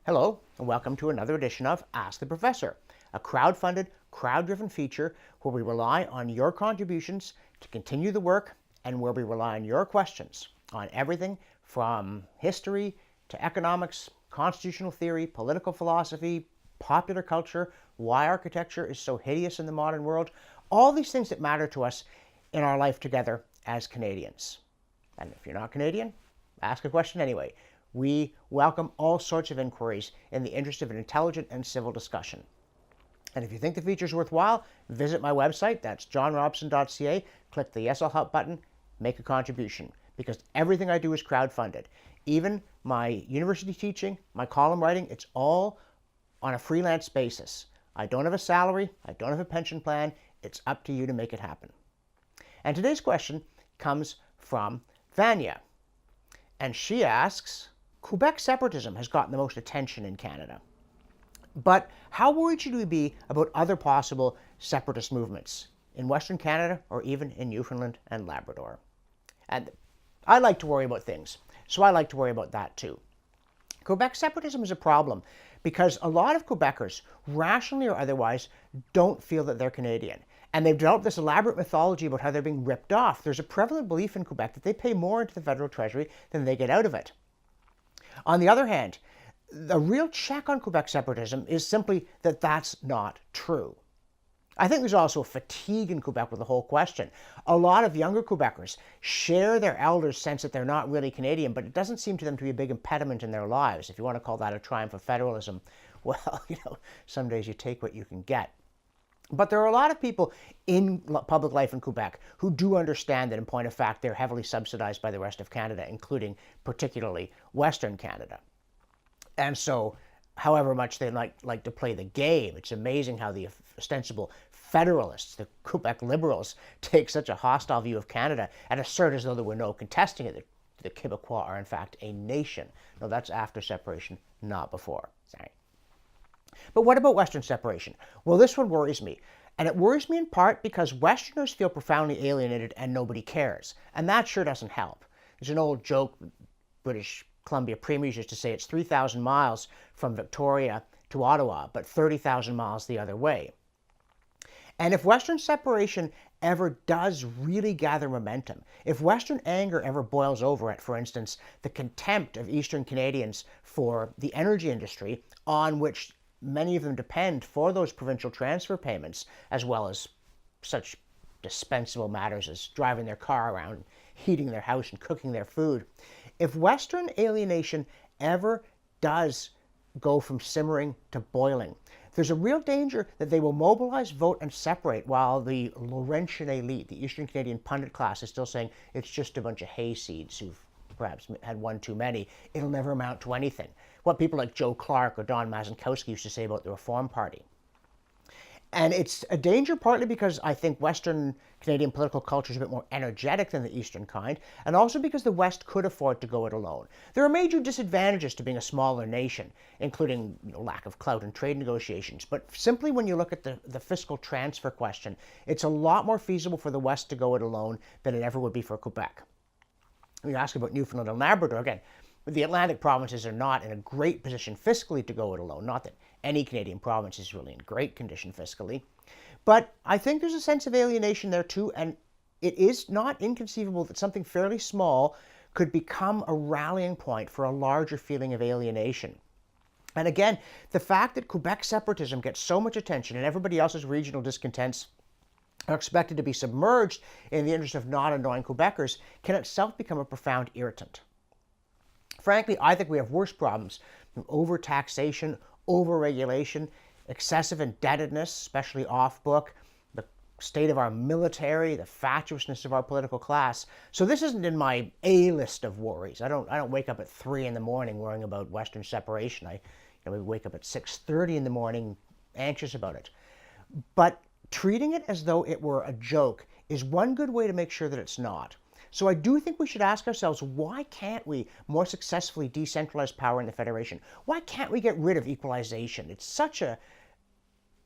Hello, and welcome to another edition of Ask the Professor, a crowd-funded, crowd-driven feature where we rely on your contributions to continue the work and where we rely on your questions on everything from history to economics, constitutional theory, political philosophy, popular culture, why architecture is so hideous in the modern world, all these things that matter to us in our life together as Canadians. And if you're not Canadian, ask a question anyway. We welcome all sorts of inquiries in the interest of an intelligent and civil discussion. And if you think the feature is worthwhile, visit my website. That's johnrobson.ca. Click the Yes, I'll Help button, make a contribution. Because everything I do is crowd-funded. Even my university teaching, my column writing, it's all on a freelance basis. I don't have a salary. I don't have a pension plan. It's up to you to make it happen. And today's question comes from Vanya. And she asks, Quebec separatism has gotten the most attention in Canada. But how worried should we be about other possible separatist movements in Western Canada or even in Newfoundland and Labrador? And I like to worry about things, so I like to worry about that too. Quebec separatism is a problem because a lot of Quebecers, rationally or otherwise, don't feel that they're Canadian. And they've developed this elaborate mythology about how they're being ripped off. There's a prevalent belief in Quebec that they pay more into the federal treasury than they get out of it. On the other hand, the real check on Quebec separatism is simply that that's not true. I think there's also a fatigue in Quebec with the whole question. A lot of younger Quebecers share their elders' sense that they're not really Canadian, but it doesn't seem to them to be a big impediment in their lives. If you want to call that a triumph of federalism, well, some days you take what you can get. But there are a lot of people in public life in Quebec who do understand that, in point of fact, they're heavily subsidized by the rest of Canada, including particularly Western Canada. And so, however much they like to play the game, it's amazing how the ostensible federalists, the Quebec Liberals, take such a hostile view of Canada and assert as though there were no contesting it. The Quebecois are, in fact, a nation. No, that's after separation, not before. Sorry. But what about Western separation? Well, this one worries me. And it worries me in part because Westerners feel profoundly alienated and nobody cares. And that sure doesn't help. There's an old joke British Columbia premiers used to say it's 3,000 miles from Victoria to Ottawa, but 30,000 miles the other way. And if Western separation ever does really gather momentum, if Western anger ever boils over at, for instance, the contempt of Eastern Canadians for the energy industry on which many of them depend for those provincial transfer payments, as well as such dispensable matters as driving their car around, heating their house, and cooking their food. If Western alienation ever does go from simmering to boiling, there's a real danger that they will mobilize, vote, and separate while the Laurentian elite, the Eastern Canadian pundit class, is still saying it's just a bunch of hayseeds who've perhaps had one too many. It'll never amount to anything. What people like Joe Clark or Don Mazankowski used to say about the Reform Party. And it's a danger partly because I think Western Canadian political culture is a bit more energetic than the Eastern kind, and also because the West could afford to go it alone. There are major disadvantages to being a smaller nation, including lack of clout in trade negotiations. But simply when you look at the fiscal transfer question, it's a lot more feasible for the West to go it alone than it ever would be for Quebec. You ask about Newfoundland and Labrador, again, the Atlantic provinces are not in a great position fiscally to go it alone. Not that any Canadian province is really in great condition fiscally. But I think there's a sense of alienation there too, and it is not inconceivable that something fairly small could become a rallying point for a larger feeling of alienation. And again, the fact that Quebec separatism gets so much attention and everybody else's regional discontents are expected to be submerged in the interest of not annoying Quebecers can itself become a profound irritant. Frankly, I think we have worse problems: overtaxation, overregulation, excessive indebtedness, especially off-book, the state of our military, the fatuousness of our political class. So this isn't in my A list of worries. I don't wake up at 3 in the morning worrying about Western separation. I wake up at 6:30 in the morning anxious about it. But treating it as though it were a joke is one good way to make sure that it's not. So I do think we should ask ourselves, why can't we more successfully decentralize power in the Federation? Why can't we get rid of equalization? It's such a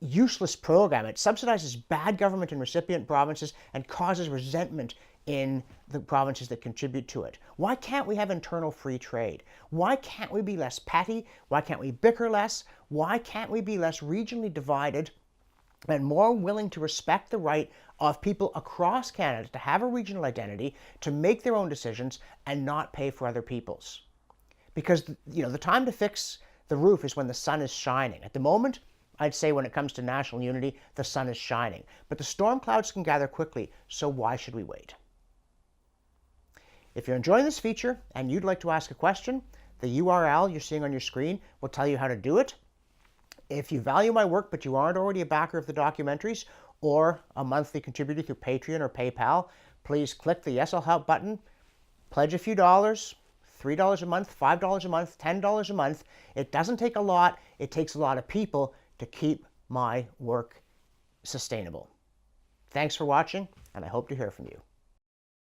useless program. It subsidizes bad government in recipient provinces and causes resentment in the provinces that contribute to it? Why can't we have internal free trade? Why can't we be less petty? Why can't we bicker less? Why can't we be less regionally divided and more willing to respect the right of people across Canada to have a regional identity, to make their own decisions, and not pay for other people's? Because, the time to fix the roof is when the sun is shining. At the moment, I'd say when it comes to national unity, the sun is shining. But the storm clouds can gather quickly, so why should we wait? If you're enjoying this feature and you'd like to ask a question, the URL you're seeing on your screen will tell you how to do it. If you value my work but you aren't already a backer of the documentaries or a monthly contributor through Patreon or PayPal, please click the Yes I'll Help button, pledge a few dollars, $3 a month, $5 a month, $10 a month. It doesn't take a lot. It takes a lot of people to keep my work sustainable. Thanks for watching, and I hope to hear from you.